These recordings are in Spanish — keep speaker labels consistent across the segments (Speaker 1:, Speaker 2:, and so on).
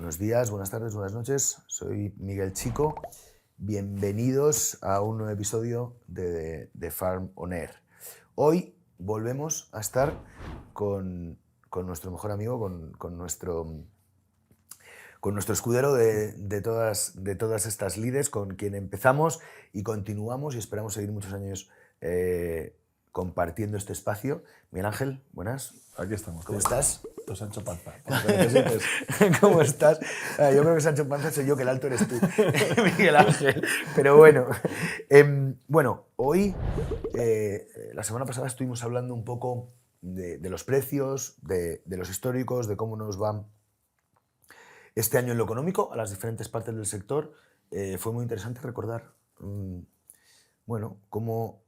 Speaker 1: Buenos días, buenas tardes, buenas noches. Soy Miguel Chico. Bienvenidos a un nuevo episodio de Farm On Air. Hoy volvemos a estar con nuestro mejor amigo, con nuestro escudero de todas estas lides, con quien empezamos y continuamos y esperamos seguir muchos años compartiendo este espacio. Miguel Ángel, buenas.
Speaker 2: Aquí estamos.
Speaker 1: ¿Cómo estás?
Speaker 2: Tu Sancho Panza. Para lo que necesites.
Speaker 1: ¿Cómo estás? Yo creo que Sancho Panza soy yo, que el alto eres tú, Miguel Ángel. Pero bueno, hoy, la semana pasada estuvimos hablando un poco de los precios, de los históricos, de cómo nos va este año en lo económico a las diferentes partes del sector. Fue muy interesante recordar, cómo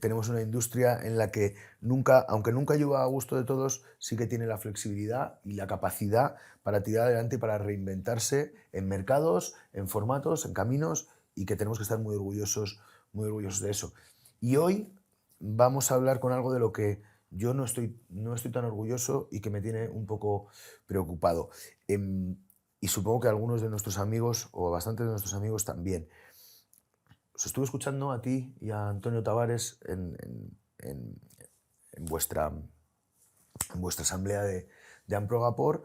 Speaker 1: tenemos una industria en la que aunque nunca lleva a gusto de todos, sí que tiene la flexibilidad y la capacidad para tirar adelante y para reinventarse en mercados, en formatos, en caminos, y que tenemos que estar muy orgullosos de eso. Y hoy vamos a hablar con algo de lo que yo no estoy tan orgulloso y que me tiene un poco preocupado. Y supongo que algunos de nuestros amigos, o bastantes de nuestros amigos también. Os estuve escuchando a ti y a Antonio Tavares en vuestra asamblea de Amprogapor,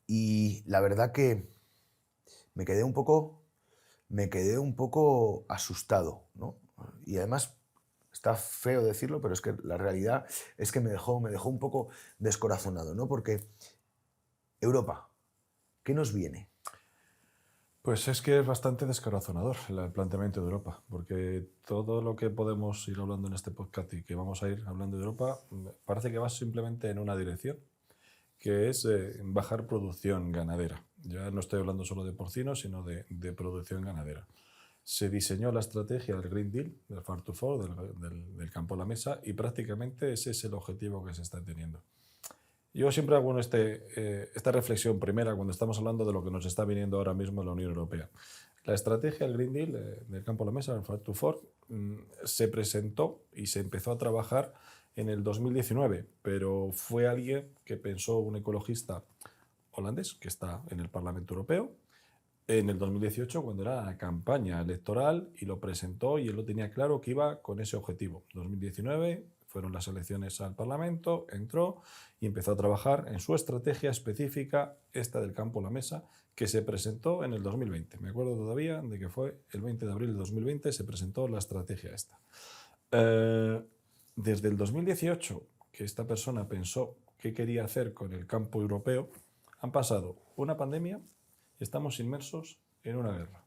Speaker 1: y la verdad que me quedé un poco asustado, ¿no? Y además, está feo decirlo, pero es que la realidad es que me dejó un poco descorazonado, ¿no? Porque Europa, ¿qué nos viene?
Speaker 2: Pues es que es bastante descorazonador el planteamiento de Europa, porque todo lo que podemos ir hablando en este podcast y que vamos a ir hablando de Europa parece que va simplemente en una dirección, que es bajar producción ganadera. Ya no estoy hablando solo de porcinos, sino de producción ganadera. Se diseñó la estrategia del Green Deal, del Farm to Fork, del campo a la mesa, y prácticamente ese es el objetivo que se está teniendo. Yo siempre hago esta reflexión primera cuando estamos hablando de lo que nos está viniendo ahora mismo en la Unión Europea. La estrategia del Green Deal, del campo a la mesa, del Farm to Fork, se presentó y se empezó a trabajar en el 2019, pero fue alguien que pensó, un ecologista holandés que está en el Parlamento Europeo, en el 2018, cuando era la campaña electoral, y lo presentó, y él lo tenía claro que iba con ese objetivo. 2019 fueron las elecciones al Parlamento, entró y empezó a trabajar en su estrategia específica, esta del campo a la mesa, que se presentó en el 2020. Me acuerdo todavía de que fue el 20 de abril de 2020, se presentó la estrategia esta. Desde el 2018, que esta persona pensó qué quería hacer con el campo europeo, han pasado una pandemia y estamos inmersos en una guerra.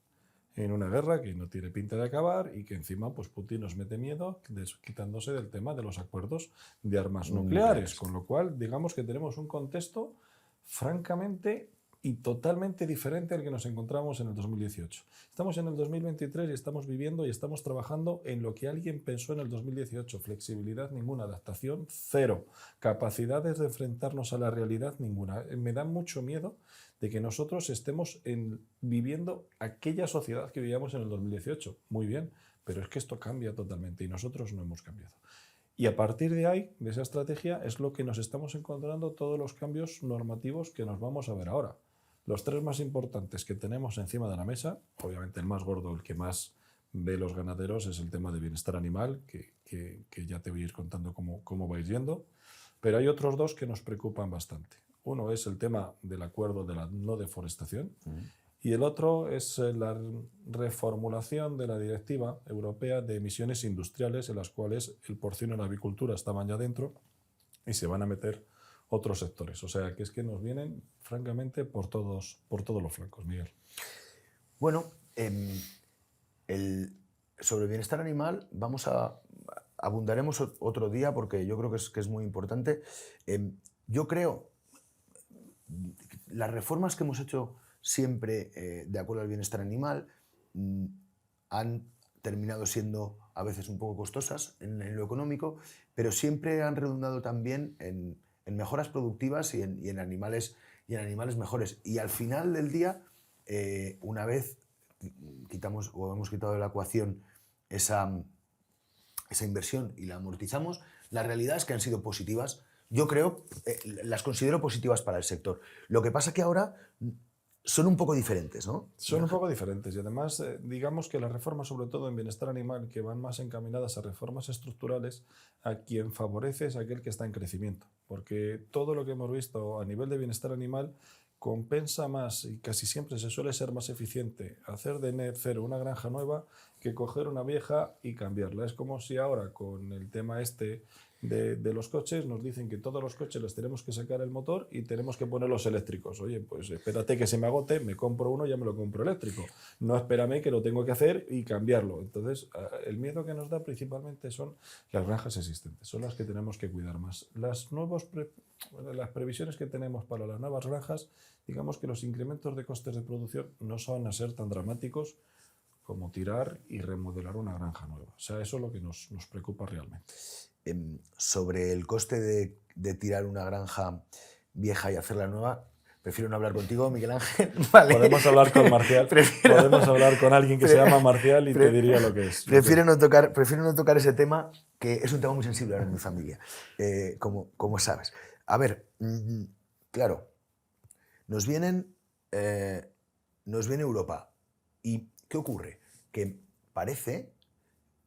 Speaker 2: En una guerra que no tiene pinta de acabar y que encima pues Putin nos mete miedo quitándose del tema de los acuerdos de armas nucleares. Con lo cual, digamos que tenemos un contexto francamente y totalmente diferente al que nos encontramos en el 2018. Estamos en el 2023 y estamos viviendo y estamos trabajando en lo que alguien pensó en el 2018. Flexibilidad ninguna, adaptación cero, capacidades de enfrentarnos a la realidad ninguna. Me da mucho miedo de que nosotros estemos viviendo aquella sociedad que vivíamos en el 2018. Muy bien, pero es que esto cambia totalmente y nosotros no hemos cambiado. Y a partir de ahí, de esa estrategia, es lo que nos estamos encontrando todos los cambios normativos que nos vamos a ver ahora. Los tres más importantes que tenemos encima de la mesa, obviamente el más gordo, el que más ve los ganaderos, es el tema de bienestar animal, que ya te voy a ir contando cómo vais yendo, pero hay otros dos que nos preocupan bastante. Uno es el tema del acuerdo de la no deforestación, y el otro es la reformulación de la Directiva Europea de Emisiones Industriales, en las cuales el porcino y la avicultura estaban ya dentro y se van a meter otros sectores. O sea, que es que nos vienen, francamente, por todos los flancos, Miguel.
Speaker 1: Bueno, sobre el bienestar animal abundaremos otro día, porque yo creo que es muy importante. Yo creo las reformas que hemos hecho siempre de acuerdo al bienestar animal han terminado siendo a veces un poco costosas en lo económico, pero siempre han redundado también en mejoras productivas y en animales mejores. Y al final del día, una vez quitamos o hemos quitado de la ecuación esa inversión y la amortizamos, la realidad es que han sido positivas. Yo creo, las considero positivas para el sector. Lo que pasa que ahora son un poco diferentes, ¿no?
Speaker 2: Son un poco diferentes y además digamos que las reformas, sobre todo en bienestar animal, que van más encaminadas a reformas estructurales, a quien favorece es aquel que está en crecimiento, porque todo lo que hemos visto a nivel de bienestar animal compensa más y casi siempre se suele ser más eficiente hacer de cero una granja nueva que coger una vieja y cambiarla. Es como si ahora con el tema este de los coches nos dicen que todos los coches les tenemos que sacar el motor y tenemos que ponerlos eléctricos. Oye, pues espérate que se me agote, me compro uno y ya me lo compro eléctrico. No espérame que lo tengo que hacer y cambiarlo. Entonces, el miedo que nos da principalmente son las granjas existentes, son las que tenemos que cuidar más. Las previsiones que tenemos para las nuevas granjas, digamos que los incrementos de costes de producción no van a ser tan dramáticos como tirar y remodelar una granja nueva. O sea, eso es lo que nos preocupa realmente.
Speaker 1: Sobre el coste de tirar una granja vieja y hacerla nueva, prefiero no hablar contigo, Miguel Ángel. Vale.
Speaker 2: Podemos hablar con Marcial, podemos hablar con alguien que se llama Marcial y te diría lo que es.
Speaker 1: Prefiero no tocar ese tema, que es un tema muy sensible ahora en mi familia, como sabes. A ver, claro, nos viene Europa. ¿Y qué ocurre? Que parece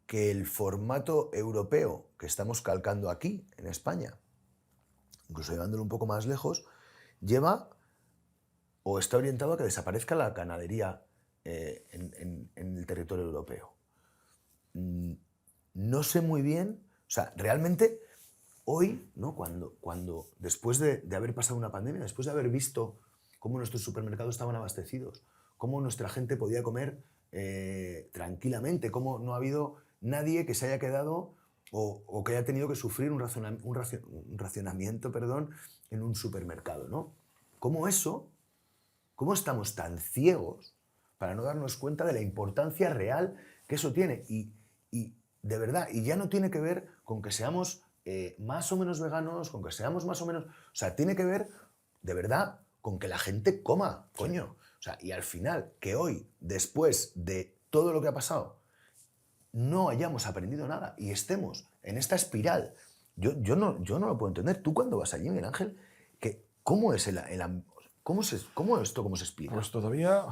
Speaker 1: que el formato europeo que estamos calcando aquí, en España, incluso llevándolo un poco más lejos, lleva o está orientado a que desaparezca la ganadería en el territorio europeo. No sé muy bien, o sea, realmente hoy, ¿no? Cuando después de haber pasado una pandemia, después de haber visto cómo nuestros supermercados estaban abastecidos, cómo nuestra gente podía comer tranquilamente, cómo no ha habido nadie que se haya quedado o que haya tenido que sufrir un racionamiento, en un supermercado, ¿no? ¿Cómo estamos tan ciegos para no darnos cuenta de la importancia real que eso tiene? Y de verdad, y ya no tiene que ver con que seamos más o menos veganos, con que seamos más o menos... O sea, tiene que ver, de verdad, con que la gente coma, coño. O sea, y al final, que hoy, después de todo lo que ha pasado, no hayamos aprendido nada y estemos en esta espiral. Yo no lo puedo entender. Tú cuando vas allí, Miguel Ángel, ¿cómo es cómo se explica?
Speaker 2: Pues todavía,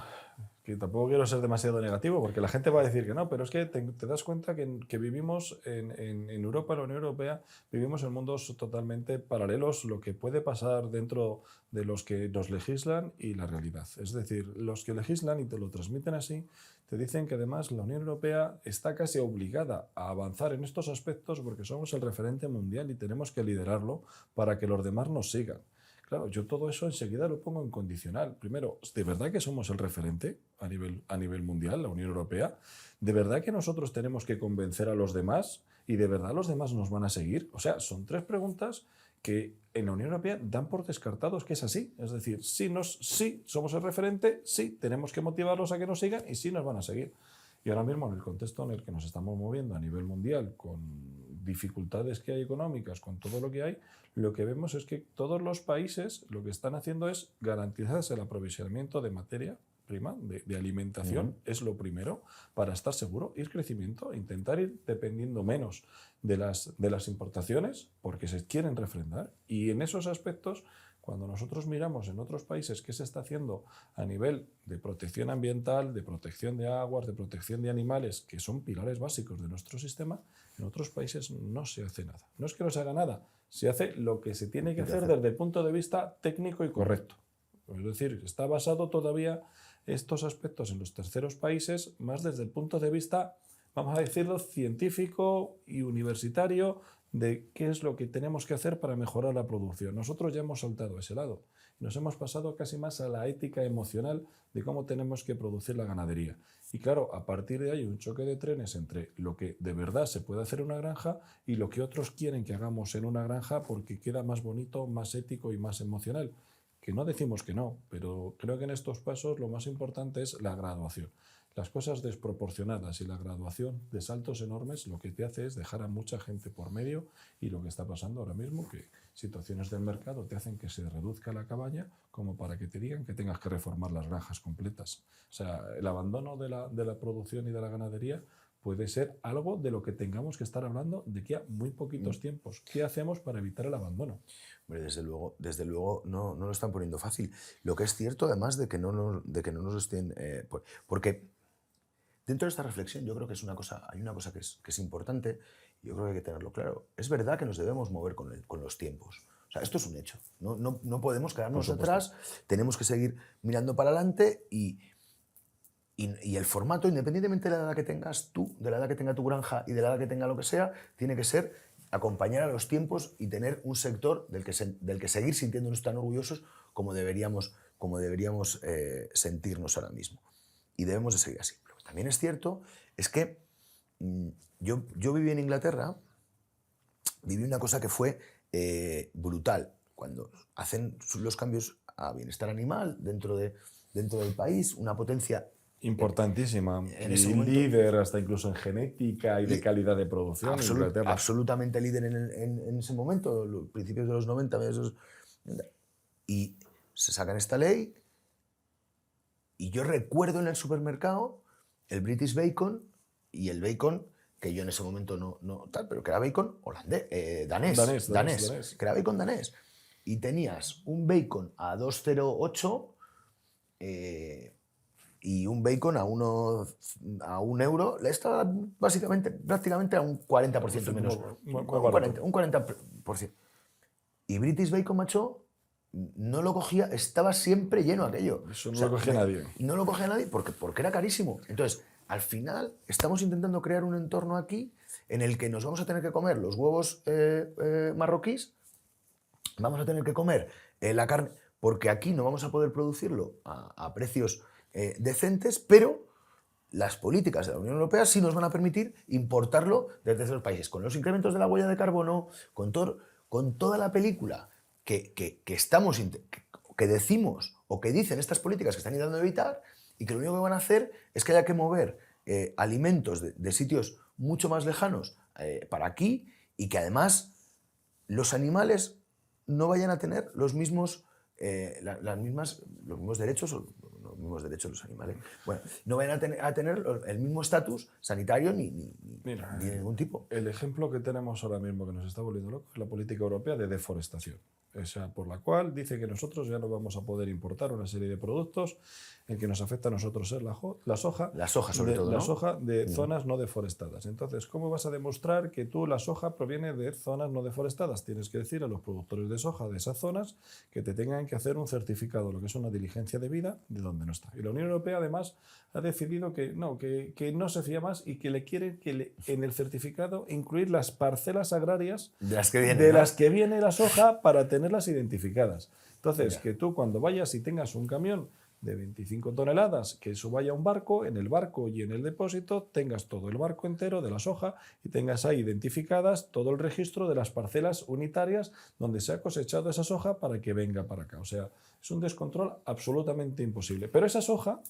Speaker 2: que tampoco quiero ser demasiado negativo, porque la gente va a decir que no, pero es que te das cuenta que vivimos en Europa, en la Unión Europea, vivimos en mundos totalmente paralelos, lo que puede pasar dentro de los que nos legislan y la realidad. Es decir, los que legislan y te lo transmiten así, te dicen que además la Unión Europea está casi obligada a avanzar en estos aspectos porque somos el referente mundial y tenemos que liderarlo para que los demás nos sigan. Claro, yo todo eso enseguida lo pongo en condicional. Primero, ¿de verdad que somos el referente a nivel mundial, la Unión Europea? ¿De verdad que nosotros tenemos que convencer a los demás? ¿Y de verdad los demás nos van a seguir? O sea, son tres preguntas que en la Unión Europea dan por descartados que es así. Es decir, sí somos el referente, sí tenemos que motivarlos a que nos sigan y sí nos van a seguir. Y ahora mismo, en el contexto en el que nos estamos moviendo a nivel mundial, con dificultades que hay económicas, con todo lo que hay, lo que vemos es que todos los países lo que están haciendo es garantizarse el aprovisionamiento de materia prima, de alimentación, es lo primero, para estar seguro, ir crecimiento, intentar ir dependiendo menos de las importaciones, porque se quieren refrendar. Y en esos aspectos, cuando nosotros miramos en otros países qué se está haciendo a nivel de protección ambiental, de protección de aguas, de protección de animales, que son pilares básicos de nuestro sistema, en otros países no se hace nada. No es que no se haga nada, se hace lo que se tiene que hacer desde el punto de vista técnico y correcto. Es decir, está basado todavía estos aspectos en los terceros países más desde el punto de vista, vamos a decirlo, científico y universitario, de qué es lo que tenemos que hacer para mejorar la producción. Nosotros ya hemos saltado a ese lado. Nos hemos pasado casi más a la ética emocional de cómo tenemos que producir la ganadería. Y claro, a partir de ahí un choque de trenes entre lo que de verdad se puede hacer en una granja y lo que otros quieren que hagamos en una granja porque queda más bonito, más ético y más emocional. Que no decimos que no, pero creo que en estos pasos lo más importante es la graduación. Las cosas desproporcionadas y la graduación de saltos enormes lo que te hace es dejar a mucha gente por medio y lo que está pasando ahora mismo, que situaciones del mercado te hacen que se reduzca la cabaña como para que te digan que tengas que reformar las granjas completas. O sea, el abandono de la producción y de la ganadería puede ser algo de lo que tengamos que estar hablando de aquí a muy poquitos tiempos. ¿Qué hacemos para evitar el abandono?
Speaker 1: Hombre, desde luego no lo están poniendo fácil. Lo que es cierto, además, de que no nos estén... porque dentro de esta reflexión yo creo que hay una cosa que es importante, y yo creo que hay que tenerlo claro. Es verdad que nos debemos mover con los tiempos. O sea, esto es un hecho. No podemos quedarnos atrás, tenemos que seguir mirando para adelante y el formato, independientemente de la edad que tengas tú, de la edad que tenga tu granja y de la edad que tenga lo que sea, tiene que ser acompañar a los tiempos y tener un sector del que seguir sintiéndonos tan orgullosos como deberíamos sentirnos ahora mismo. Y debemos de seguir así. Lo que también es cierto es que yo viví en Inglaterra, viví una cosa que fue brutal. Cuando hacen los cambios a bienestar animal dentro del país, una potencia
Speaker 2: Importantísima.
Speaker 1: en
Speaker 2: Y
Speaker 1: ese momento,
Speaker 2: líder hasta incluso en genética y de calidad de producción en Inglaterra.
Speaker 1: absolutamente líder en ese momento, los principios de los 90, y se sacan esta ley, y yo recuerdo en el supermercado el British Bacon y el bacon, que yo en ese momento no tal, pero que era bacon holandés, danés, que era bacon danés. Y tenías un bacon a 2,08 y un bacon a un euro, estaba prácticamente a un 40% menos. Un 40%. Y British Bacon, macho, no lo cogía, estaba siempre lleno aquello.
Speaker 2: Eso no lo cogía nadie.
Speaker 1: No lo cogía nadie porque era carísimo. Entonces, al final, estamos intentando crear un entorno aquí en el que nos vamos a tener que comer los huevos marroquíes, vamos a tener que comer la carne, porque aquí no vamos a poder producirlo a precios decentes, pero las políticas de la Unión Europea sí nos van a permitir importarlo de terceros países. Con los incrementos de la huella de carbono, con toda la película que decimos o que dicen estas políticas que están intentando evitar, y que lo único que van a hacer es que haya que mover alimentos de sitios mucho más lejanos para aquí, y que además los animales no vayan a tener los mismos derechos, o los mismos derechos los animales, bueno, no vayan a tener el mismo estatus sanitario ni de ningún tipo.
Speaker 2: El ejemplo que tenemos ahora mismo que nos está volviendo locos es la política europea de deforestación. O sea, por la cual dice que nosotros ya no vamos a poder importar una serie de productos en que nos afecta a nosotros es la soja.
Speaker 1: La soja, sobre todo,
Speaker 2: La
Speaker 1: ¿no?
Speaker 2: soja de zonas no deforestadas. Entonces, ¿cómo vas a demostrar que la soja proviene de zonas no deforestadas? Tienes que decir a los productores de soja de esas zonas que te tengan que hacer un certificado, lo que es una diligencia de vida, de donde no está. Y la Unión Europea, además, ha decidido que no se fía más y que le quiere en el certificado incluir las parcelas agrarias
Speaker 1: de las que
Speaker 2: viene la soja para tenerlas identificadas. Entonces, que tú cuando vayas y tengas un camión de 25 toneladas, que eso vaya a un barco, en el barco y en el depósito tengas todo el barco entero de la soja y tengas ahí identificadas todo el registro de las parcelas unitarias donde se ha cosechado esa soja para que venga para acá. O sea, es un descontrol absolutamente imposible. Pero esa soja,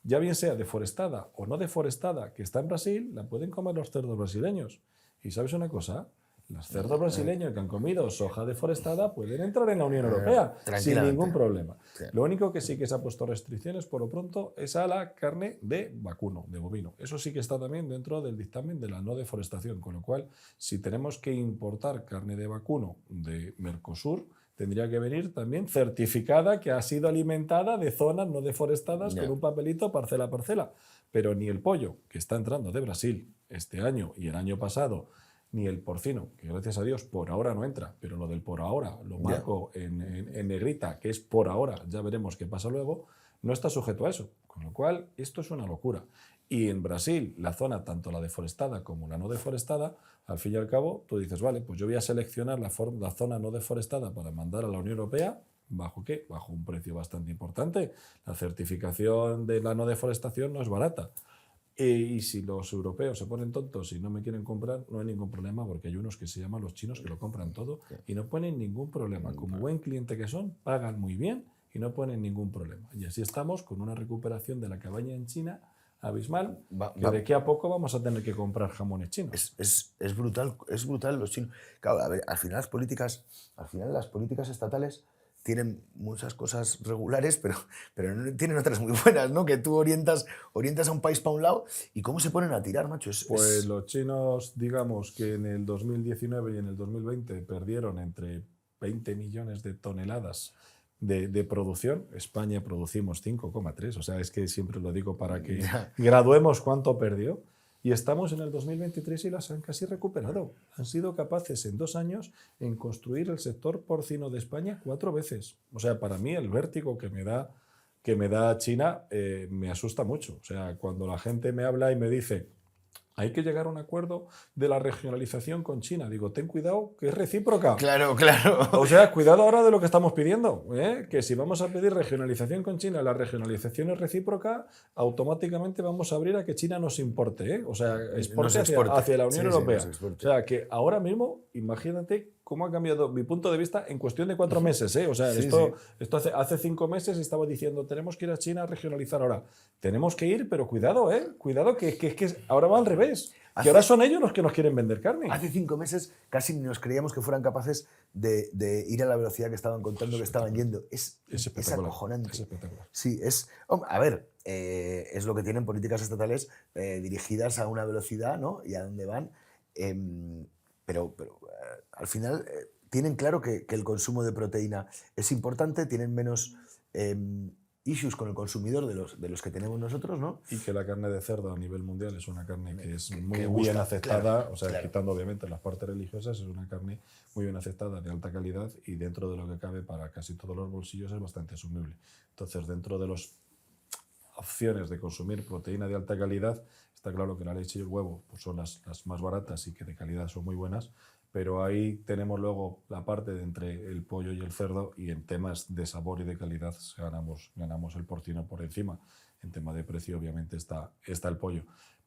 Speaker 2: ya bien sea deforestada o no deforestada, que está en Brasil, la pueden comer los cerdos brasileños. ¿Y sabes una cosa? Los cerdos brasileños que han comido soja deforestada pueden entrar en la Unión Europea sin ningún problema.
Speaker 1: Sí.
Speaker 2: Lo único que sí que se ha puesto restricciones por lo pronto es a la carne de vacuno, de bovino. Eso sí que está también dentro del dictamen de la no deforestación, con lo cual si tenemos que importar carne de vacuno de Mercosur, tendría que venir también certificada que ha sido alimentada de zonas no deforestadas con un papelito parcela a parcela. Pero ni el pollo, que está entrando de Brasil este año y el año pasado, ni el porcino, que gracias a Dios por ahora no entra, pero lo del por ahora, lo marco en negrita, que es por ahora, ya veremos qué pasa luego, no está sujeto a eso. Con lo cual, esto es una locura. Y en Brasil, la zona, tanto la deforestada como la no deforestada, al fin y al cabo, tú dices, vale, pues yo voy a seleccionar la zona no deforestada para mandar a la Unión Europea. ¿Bajo qué? Bajo un precio bastante importante. La certificación de la no deforestación no es barata. Y si los europeos se ponen tontos y no me quieren comprar, no hay ningún problema, porque hay unos que se llaman los chinos que lo compran todo y no ponen ningún problema. Como buen cliente que son, pagan muy bien y no ponen ningún problema. Y así estamos con una recuperación de la cabaña en China abismal, que de aquí a poco vamos a tener que comprar jamones chinos.
Speaker 1: Es brutal los chinos. Claro, a ver, al final las políticas estatales tienen muchas cosas regulares, pero tienen otras muy buenas, ¿no? Que tú orientas a un país para un lado y cómo se ponen a tirar, macho.
Speaker 2: Pues los chinos, digamos que en el 2019 y en el 2020 perdieron entre 20 millones de toneladas de producción. España producimos 5,3, o sea, es que siempre lo digo para que graduemos cuánto perdió. Y estamos en el 2023 y las han casi recuperado. Han sido capaces en 2 años en construir el sector porcino de España 4 veces. O sea, para mí el vértigo que me da China me asusta mucho. O sea, cuando la gente me habla y me dice hay que llegar a un acuerdo de la regionalización con China. Digo, ten cuidado, que es recíproca.
Speaker 1: Claro, claro.
Speaker 2: O sea, cuidado ahora de lo que estamos pidiendo, ¿eh? Que si vamos a pedir regionalización con China, la regionalización es recíproca, automáticamente vamos a abrir a que China nos importe, ¿eh? O sea, exporte hacia la Unión Europea. O sea, que ahora mismo, imagínate cómo ha cambiado mi punto de vista en cuestión de 4 meses, ¿eh? O sea, esto hace 5 meses estaba diciendo, tenemos que ir a China a regionalizar ahora. Tenemos que ir, pero cuidado, ¿eh? Cuidado que ahora va al revés. Que ahora son ellos los que nos quieren vender carne.
Speaker 1: Hace 5 meses casi nos creíamos que fueran capaces de ir a la velocidad que estaban contando que estaban yendo. Es acojonante.
Speaker 2: Es espectacular.
Speaker 1: Sí, a ver, es lo que tienen políticas estatales dirigidas a una velocidad, ¿no? Y a dónde van. Pero al final tienen claro que el consumo de proteína es importante, tienen menos issues con el consumidor de los que tenemos nosotros, ¿no?
Speaker 2: Y que la carne de cerdo a nivel mundial es una carne que es muy bien aceptada, claro, o sea, quitando obviamente las partes religiosas, es una carne muy bien aceptada, de alta calidad y dentro de lo que cabe para casi todos los bolsillos es bastante asumible. Entonces, dentro de las opciones de consumir proteína de alta calidad, está claro que la leche y el huevo pues son las más baratas y que de calidad son muy buenas, pero ahí tenemos luego la parte de entre el pollo y el cerdo y en temas de sabor y de calidad ganamos el porcino por encima. En tema de precio obviamente está el pollo.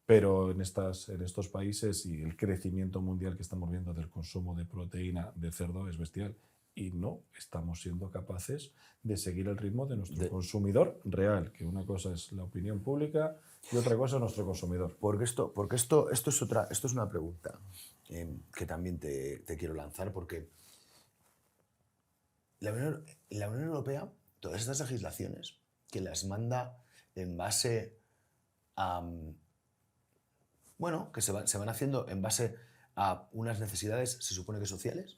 Speaker 2: Pero en estos países y el crecimiento mundial que estamos viendo del consumo de proteína de cerdo es bestial. Y no estamos siendo capaces de seguir el ritmo de nuestro consumidor real, que una cosa es la opinión pública y otra cosa es nuestro consumidor.
Speaker 1: Porque esto es una pregunta que también te quiero lanzar, porque la Unión Europea, todas estas legislaciones que las manda en base a... Bueno, que se van haciendo en base a unas necesidades, se supone que sociales.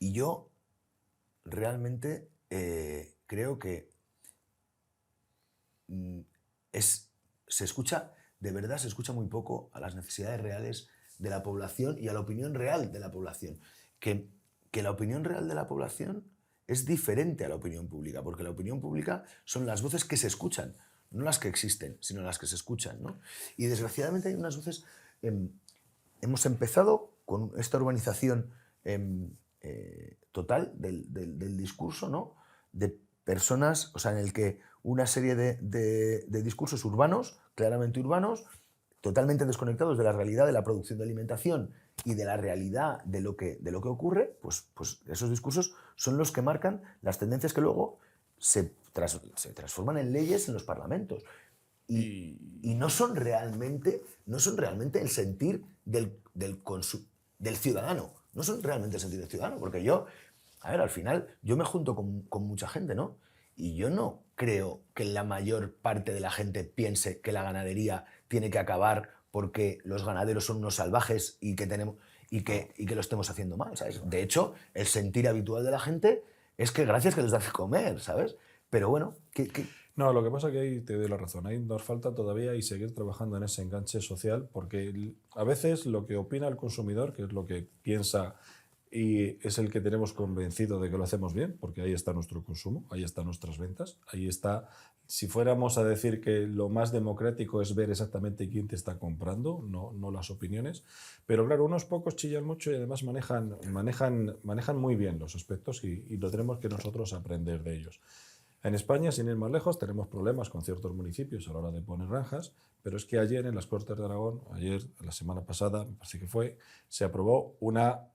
Speaker 1: Y yo realmente creo que se escucha muy poco a las necesidades reales de la población y a la opinión real de la población. Que la opinión real de la población es diferente a la opinión pública, porque la opinión pública son las voces que se escuchan, no las que existen, sino las que se escuchan, ¿no? Y desgraciadamente hay unas voces... hemos empezado con esta urbanización total del discurso, ¿no? De personas, o sea, en el que una serie de discursos urbanos, claramente urbanos, totalmente desconectados de la realidad de la producción de alimentación y de la realidad de lo que ocurre, pues esos discursos son los que marcan las tendencias que luego se transforman en leyes en los parlamentos. Y no son realmente el sentir del ciudadano. No son realmente el sentir del ciudadano, porque al final yo me junto con mucha gente, ¿no? Y yo no creo que la mayor parte de la gente piense que la ganadería tiene que acabar porque los ganaderos son unos salvajes y que lo estemos haciendo mal, ¿sabes? De hecho, el sentir habitual de la gente es que gracias que les da de comer, ¿sabes? Pero bueno,
Speaker 2: No, lo que pasa es que ahí te doy la razón. Ahí nos falta todavía y seguir trabajando en ese enganche social, porque a veces lo que opina el consumidor, que es lo que piensa y es el que tenemos convencido de que lo hacemos bien, porque ahí está nuestro consumo, ahí están nuestras ventas, ahí está... Si fuéramos a decir que lo más democrático es ver exactamente quién te está comprando, no las opiniones, pero claro, unos pocos chillan mucho y además manejan muy bien los aspectos y lo tenemos que nosotros aprender de ellos. En España, sin ir más lejos, tenemos problemas con ciertos municipios a la hora de poner granjas, pero es que ayer en las Cortes de Aragón, la semana pasada, me parece que fue, se aprobó una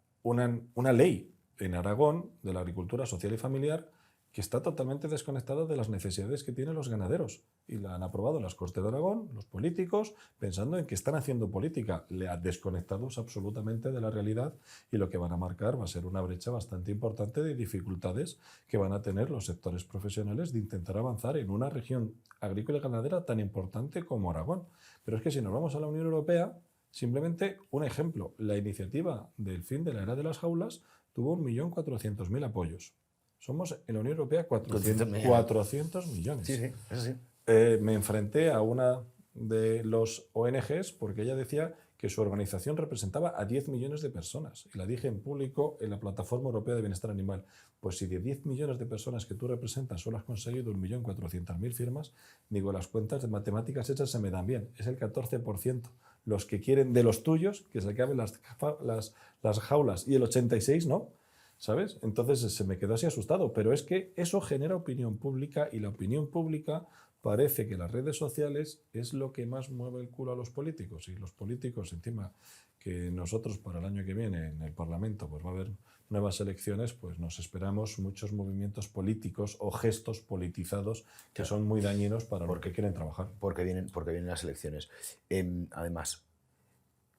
Speaker 2: ley en Aragón de la agricultura social y familiar que está totalmente desconectada de las necesidades que tienen los ganaderos. Y la han aprobado en las Cortes de Aragón, los políticos, pensando en que están haciendo política. Le ha desconectados absolutamente de la realidad y lo que van a marcar va a ser una brecha bastante importante de dificultades que van a tener los sectores profesionales de intentar avanzar en una región agrícola y ganadera tan importante como Aragón. Pero es que si nos vamos a la Unión Europea, simplemente un ejemplo, la iniciativa del fin de la era de las jaulas tuvo 1.400.000 apoyos. Somos en la Unión Europea 400 millones.
Speaker 1: Sí, sí, eso sí.
Speaker 2: Me enfrenté a una de los ONGs porque ella decía que su organización representaba a 10 millones de personas. Y la dije en público en la Plataforma Europea de Bienestar Animal. Pues si de 10 millones de personas que tú representas solo has conseguido 1.400.000 firmas, digo, las cuentas de matemáticas hechas se me dan bien. Es el 14%. Los que quieren de los tuyos, que se acaben las jaulas, y el 86% no. ¿Sabes? Entonces se me quedó así asustado. Pero es que eso genera opinión pública y la opinión pública parece que las redes sociales es lo que más mueve el culo a los políticos. Y los políticos, encima, que nosotros para el año que viene en el Parlamento pues va a haber nuevas elecciones, pues nos esperamos muchos movimientos políticos o gestos politizados que son muy dañinos para los que quieren trabajar.
Speaker 1: Porque vienen las elecciones. Además,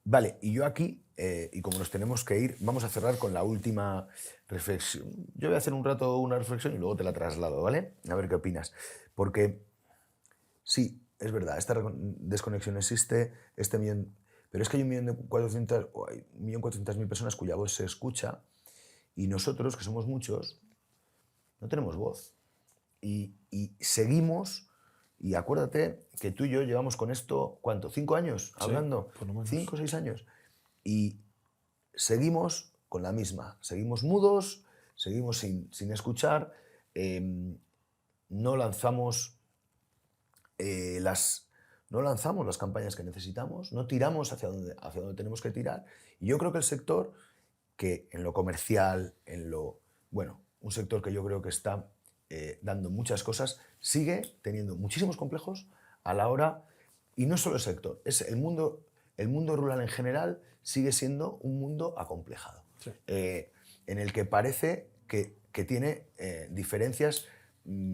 Speaker 1: vale, y yo aquí, y como nos tenemos que ir, vamos a cerrar con la última reflexión. Yo voy a hacer un rato una reflexión y luego te la traslado, ¿vale? A ver qué opinas. Porque sí, es verdad, esta desconexión existe, pero es que hay 1.400.000 personas cuya voz se escucha y nosotros, que somos muchos, no tenemos voz. Y seguimos, y acuérdate que tú y yo llevamos con esto, ¿cuánto? ¿5 años hablando?
Speaker 2: Sí, por lo menos.
Speaker 1: 5 o 6 años. Y seguimos con la misma, seguimos mudos, seguimos sin escuchar, no lanzamos las campañas que necesitamos, no tiramos hacia donde tenemos que tirar. Y yo creo que el sector, que en lo comercial, un sector que yo creo que está dando muchas cosas, sigue teniendo muchísimos complejos a la hora, y no solo el sector, es el mundo rural en general sigue siendo un mundo acomplejado,
Speaker 2: Sí.
Speaker 1: en el que parece que tiene diferencias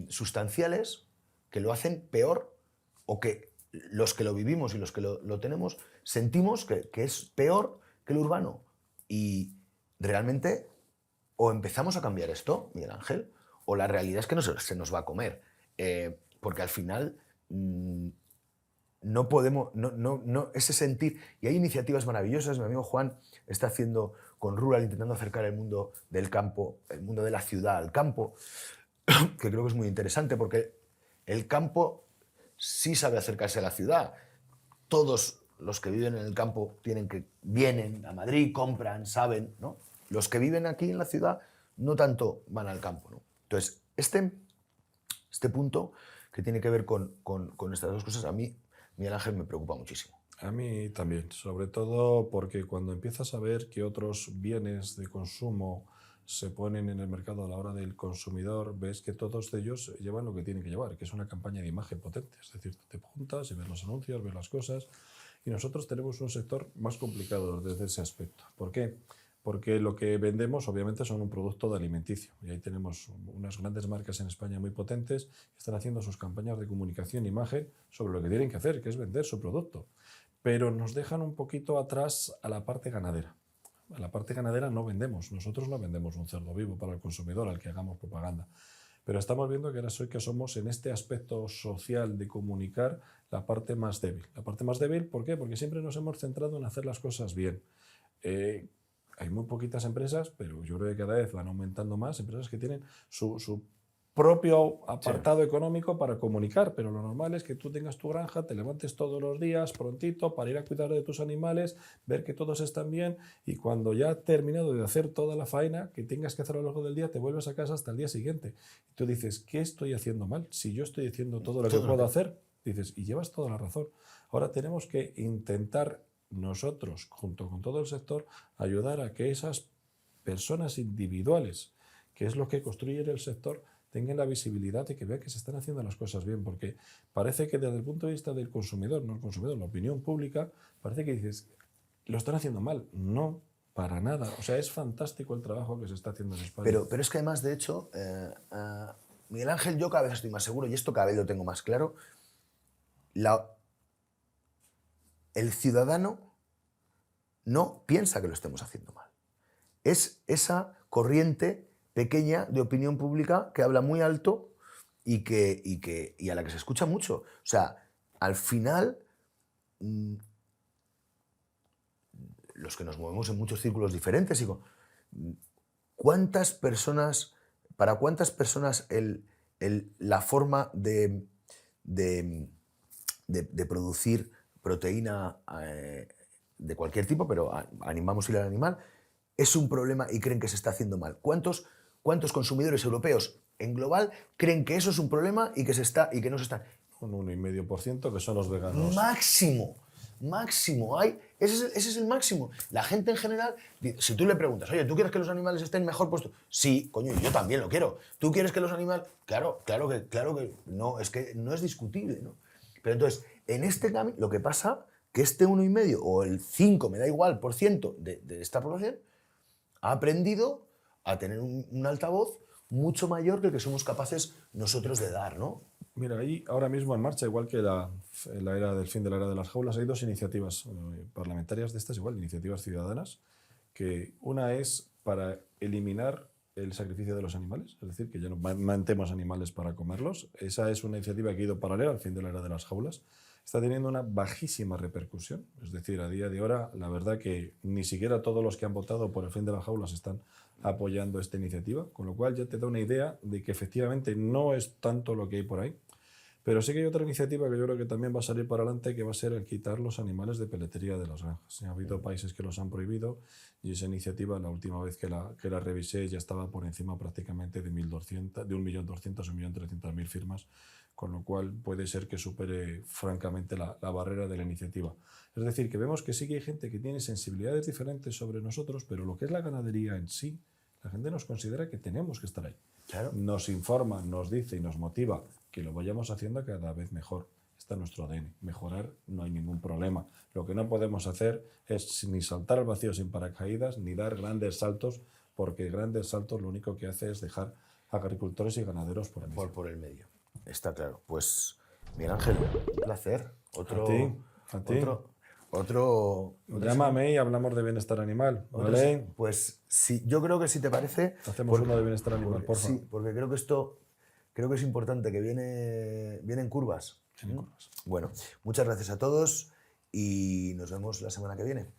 Speaker 1: sustanciales que lo hacen peor, o que los que lo vivimos y los que lo tenemos sentimos que es peor que el urbano. Y realmente o empezamos a cambiar esto, Miguel Ángel, o la realidad es que se nos va a comer. Porque al final no podemos, ese sentir, y hay iniciativas maravillosas. Mi amigo Juan está haciendo con Rural, intentando acercar el mundo del campo, el mundo de la ciudad al campo, que creo que es muy interesante, porque el campo sí sabe acercarse a la ciudad. Todos los que viven en el campo vienen a Madrid, compran, saben, ¿no? Los que viven aquí en la ciudad no tanto van al campo, ¿no? Entonces, este punto que tiene que ver con estas dos cosas, a mí, Miguel Ángel, me preocupa muchísimo.
Speaker 2: A mí también, sobre todo porque cuando empiezas a ver que otros bienes de consumo se ponen en el mercado a la hora del consumidor, ves que todos ellos llevan lo que tienen que llevar, que es una campaña de imagen potente. Es decir, te juntas y ves los anuncios, ves las cosas, y nosotros tenemos un sector más complicado desde ese aspecto. ¿Por qué? Porque lo que vendemos obviamente son un producto de alimenticio, y ahí tenemos unas grandes marcas en España muy potentes que están haciendo sus campañas de comunicación e imagen sobre lo que tienen que hacer, que es vender su producto. Pero nos dejan un poquito atrás a la parte ganadera. A la parte ganadera no vendemos, nosotros no vendemos un cerdo vivo para el consumidor al que hagamos propaganda. Pero estamos viendo que ahora que somos en este aspecto social de comunicar la parte más débil. La parte más débil, ¿por qué? Porque siempre nos hemos centrado en hacer las cosas bien. Hay muy poquitas empresas, pero yo creo que cada vez van aumentando más, empresas que tienen su propio apartado económico para comunicar, pero lo normal es que tú tengas tu granja, te levantes todos los días prontito para ir a cuidar de tus animales, ver que todos están bien, y cuando ya has terminado de hacer toda la faena que tengas que hacer a lo largo del día, te vuelves a casa hasta el día siguiente. Y tú dices, ¿qué estoy haciendo mal? Si yo estoy haciendo todo lo que puedo hacer, dices, y llevas toda la razón. Ahora tenemos que intentar nosotros, junto con todo el sector, ayudar a que esas personas individuales, que es lo que construyen el sector, tengan la visibilidad de que vean que se están haciendo las cosas bien, porque parece que desde el punto de vista del consumidor, no el consumidor, la opinión pública, parece que dices, lo están haciendo mal. No, para nada. O sea, es fantástico el trabajo que se está haciendo en España.
Speaker 1: Pero es que además, de hecho, Miguel Ángel, yo cada vez estoy más seguro, y esto cada vez lo tengo más claro, el ciudadano no piensa que lo estemos haciendo mal. Es esa corriente pequeña de opinión pública que habla muy alto y a la que se escucha mucho. O sea, al final, los que nos movemos en muchos círculos diferentes, ¿para cuántas personas la forma de producir proteína de cualquier tipo, pero animamos ir al animal, es un problema y creen que se está haciendo mal? ¿Cuántos consumidores europeos en global creen que eso es un problema y que no se están?
Speaker 2: Un 1,5% que son los veganos.
Speaker 1: Máximo. Ese es el máximo. La gente en general, si tú le preguntas, oye, ¿tú quieres que los animales estén mejor puestos? Sí, coño, yo también lo quiero. ¿Tú quieres que los animales...? Claro que no, es que no es discutible, ¿no? Pero entonces, en este cambio, lo que pasa que este 1,5 o el 5, me da igual, por ciento de esta población ha aprendido a tener un altavoz mucho mayor que el que somos capaces nosotros de dar, ¿no?
Speaker 2: Mira, ahí ahora mismo en marcha, igual que la era del fin de la era de las jaulas, hay dos iniciativas parlamentarias de estas, igual, iniciativas ciudadanas, que una es para eliminar el sacrificio de los animales, es decir, que ya no mantemos animales para comerlos. Esa es una iniciativa que ha ido paralela al fin de la era de las jaulas. Está teniendo una bajísima repercusión, es decir, a día de ahora, la verdad que ni siquiera todos los que han votado por el fin de las jaulas están apoyando esta iniciativa, con lo cual ya te da una idea de que efectivamente no es tanto lo que hay por ahí. Pero sí que hay otra iniciativa que yo creo que también va a salir para adelante, que va a ser el quitar los animales de peletería de las granjas. Ha habido países que los han prohibido y esa iniciativa, la última vez que la revisé, ya estaba por encima prácticamente de 1.200.000 o 1.300.000 firmas, con lo cual puede ser que supere francamente la barrera de la iniciativa. Es decir, que vemos que sí que hay gente que tiene sensibilidades diferentes sobre nosotros, pero lo que es la ganadería en sí, la gente nos considera que tenemos que estar ahí.
Speaker 1: Claro.
Speaker 2: Nos informa, nos dice y nos motiva que lo vayamos haciendo cada vez mejor. Está en nuestro ADN. Mejorar no hay ningún problema. Lo que no podemos hacer es ni saltar al vacío sin paracaídas, ni dar grandes saltos, porque grandes saltos lo único que hace es dejar agricultores y ganaderos por el medio.
Speaker 1: Por el medio. Está claro. Pues, Miguel Ángel, un placer.
Speaker 2: A ti.
Speaker 1: Otro
Speaker 2: Llámame y hablamos de bienestar animal, ¿vale?
Speaker 1: Pues sí, yo creo que si te parece...
Speaker 2: Hacemos uno de bienestar animal, por favor.
Speaker 1: Sí, porque creo que es importante, que vienen curvas. Bueno, muchas gracias a todos y nos vemos la semana que viene.